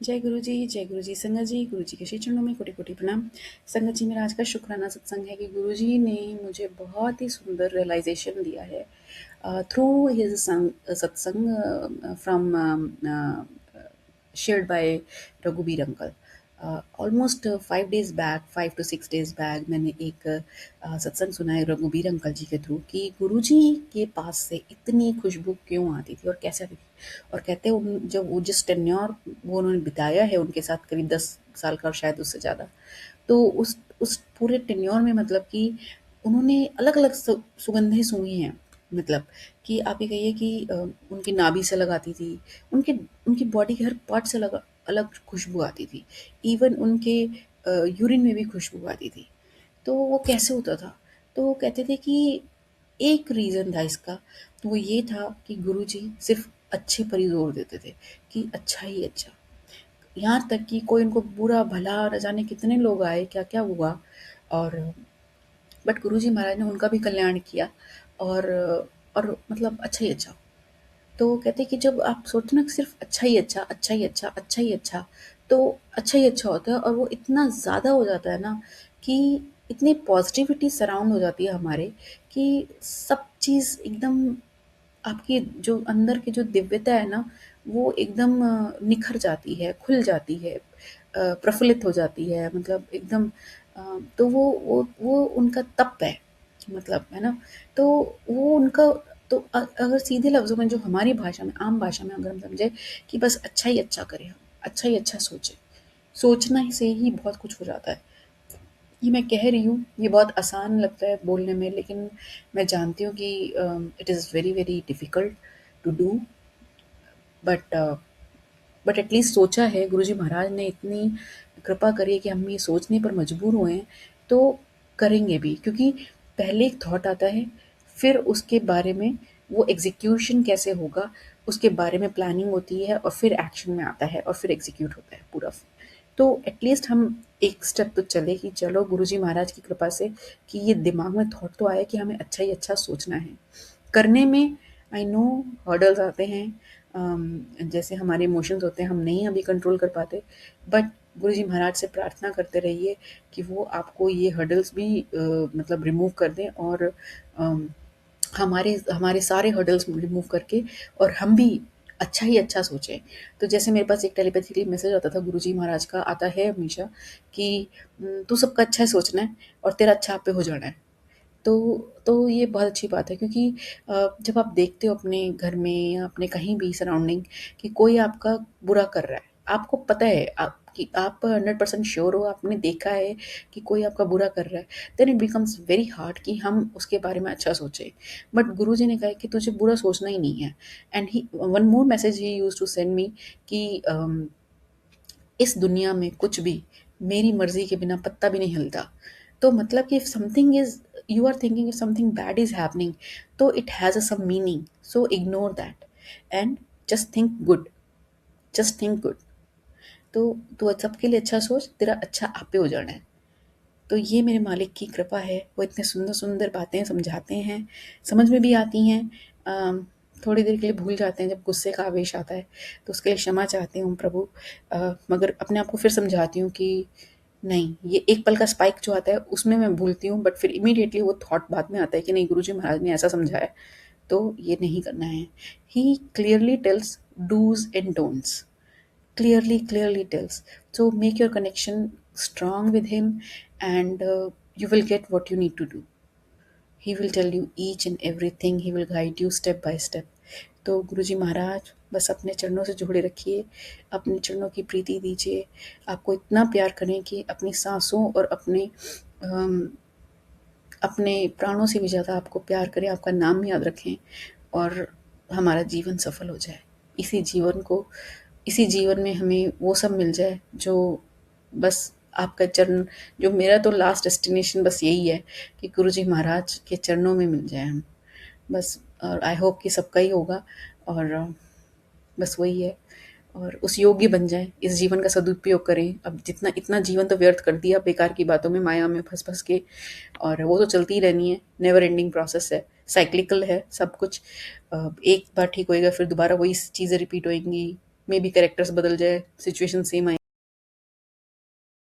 जय गुरु जी संगत जी, गुरु जी के श्री चरणों में कोटि कोटि प्रणाम। संगत जी, मेरा आज का शुक्राना सत्संग है कि गुरु जी ने मुझे बहुत ही सुंदर रियलाइजेशन दिया है थ्रू हिज सत्संग from shared by Raghubir uncle. Almost 5 days back, 5 to 6 days back मैंने एक सत्संग सुना है रघुबीर अंकल जी के थ्रू कि गुरु जी के पास से इतनी खुशबू क्यों आती थी और कैसे आती थी। और कहते हैं जब वो जिस टेन्योर वो उन्होंने बिताया है उनके साथ, करीब 10 साल का और शायद उससे ज़्यादा, तो उस पूरे टेन्योर में मतलब कि उन्होंने अलग अलग सुगंधें सूंघी हैं। मतलब कि आप ये कहिए कि उनकी नाभि से लगाती थी, उनके उनकी बॉडी के हर पार्ट से लगा अलग खुशबू आती थी। इवन उनके यूरिन में भी खुशबू आती थी। तो वो कैसे होता था? तो वो कहते थे कि एक रीज़न था इसका, तो वो ये था कि गुरुजी सिर्फ़ अच्छे पर ही ज़ोर देते थे कि अच्छा ही अच्छा। यहाँ तक कि कोई उनको बुरा भला न जाने कितने लोग आए, क्या-क्या हुआ, और बट गुरुजी महाराज ने उनका भी कल्याण किया। और मतलब अच्छा ही अच्छा। तो वो कहते हैं कि जब आप सोचो ना कि सिर्फ़ अच्छा ही अच्छा, अच्छा ही अच्छा, अच्छा ही अच्छा, तो अच्छा ही अच्छा होता है और वो इतना ज़्यादा हो जाता है ना कि इतनी पॉज़िटिविटी सराउंड हो जाती है हमारे कि सब चीज़ एकदम, आपकी जो अंदर की जो दिव्यता है ना, वो एकदम निखर जाती है, खुल जाती है, प्रफुल्लित हो जाती है, मतलब एकदम। तो वो उनका तप है, मतलब, है ना? तो वो उनका, तो अगर सीधे लफ्ज़ों में जो हमारी भाषा में, आम भाषा में अगर हम समझे कि बस अच्छा ही अच्छा करें हम, अच्छा ही अच्छा सोचें। सोचना ही से ही बहुत कुछ हो जाता है। ये मैं कह रही हूँ, ये बहुत आसान लगता है बोलने में, लेकिन मैं जानती हूँ कि it is very, very difficult to do, but but at least सोचा है। गुरुजी महाराज ने इतनी कृपा करी है कि हम ये सोचने पर मजबूर हुए हैं, तो करेंगे भी, क्योंकि पहले एक थॉट आता है, फिर उसके बारे में वो एग्जीक्यूशन कैसे होगा, उसके बारे में प्लानिंग होती है, और फिर एक्शन में आता है, और फिर एग्जीक्यूट होता है पूरा। तो एटलीस्ट हम एक स्टेप तो चले कि चलो गुरुजी महाराज की कृपा से कि ये दिमाग में थॉट तो आया कि हमें अच्छा ही अच्छा सोचना है। करने में आई नो हर्डल्स आते हैं, जैसे हमारे इमोशंस होते हैं, हम नहीं अभी कंट्रोल कर पाते, बट गुरुजी महाराज से प्रार्थना करते रहिए कि वो आपको ये हर्डल्स भी मतलब रिमूव कर दें, और अम, हमारे हमारे सारे हर्डल्स रिमूव करके, और हम भी अच्छा ही अच्छा सोचें। तो जैसे मेरे पास एक टेलीपैथिकली मैसेज आता था, गुरुजी महाराज का आता है हमेशा कि तू सबका अच्छा ही सोचना है और तेरा अच्छा आप पे हो जाना है। तो ये बहुत अच्छी बात है, क्योंकि जब आप देखते हो अपने घर में या अपने कहीं भी सराउंडिंग कि कोई आपका बुरा कर रहा है, आपको पता है, आप कि आप 100% श्योर हो, आपने देखा है कि कोई आपका बुरा कर रहा है, then it becomes very hard कि हम उसके बारे में अच्छा सोचें। बट गुरुजी ने कहा है कि तुझे बुरा सोचना ही नहीं है। And he one more message he used to send me कि इस दुनिया में कुछ भी मेरी मर्ज़ी के बिना पत्ता भी नहीं हिलता। तो मतलब कि if something is, you are thinking if something bad is happening, तो it has a some meaning, so ignore that and just think good, just think good. तो तू सबके लिए अच्छा सोच, तेरा अच्छा आप पे हो जाना है। तो ये मेरे मालिक की कृपा है, वो इतने सुंदर-सुंदर बातें समझाते हैं, समझ में भी आती हैं। थोड़ी देर के लिए भूल जाते हैं जब गुस्से का आवेश आता है, तो उसके लिए क्षमा चाहती हूँ प्रभु। मगर अपने आप को फिर समझाती हूँ कि नहीं, ये एक पल का स्पाइक जो आता है उसमें मैं भूलती हूँ, बट फिर इमीडिएटली वो थॉट बाद में आता है कि नहीं, गुरुजी महाराज ने ऐसा समझाया, तो ये नहीं करना है। He clearly tells dos and don'ts, clearly tells. So make your connection strong with him, and you will get what you need to do. He will tell you each and everything, he will guide you step by step. तो गुरुजी महाराज बस अपने चरणों से जोड़े रखिए, अपने चरणों की प्रीति दीजिए, आपको इतना प्यार करें कि अपनी सांसों और अम, अपने प्राणों से भी ज़्यादा आपको प्यार करें, आपका नाम याद रखें, और हमारा जीवन सफल हो जाए। इसी जीवन को इसी जीवन में हमें वो सब मिल जाए जो बस आपका चरण, जो मेरा तो लास्ट डेस्टिनेशन बस यही है कि गुरुजी महाराज के चरणों में मिल जाए हम। बस, और आई होप कि सबका ही होगा, और बस वही है, और उस योग्य बन जाएँ, इस जीवन का सदुपयोग करें। अब जितना इतना जीवन तो व्यर्थ कर दिया बेकार की बातों में, माया में फँस-फँस के, और वो तो चलती ही रहनी है, नेवर एंडिंग प्रोसेस है, साइक्लिकल है सब कुछ। एक बार ठीक होएगा, फिर दोबारा वही स चीज़ें रिपीट होएँगी, मे बी कैरेक्टर्स बदल जाए, सिचुएशन सेम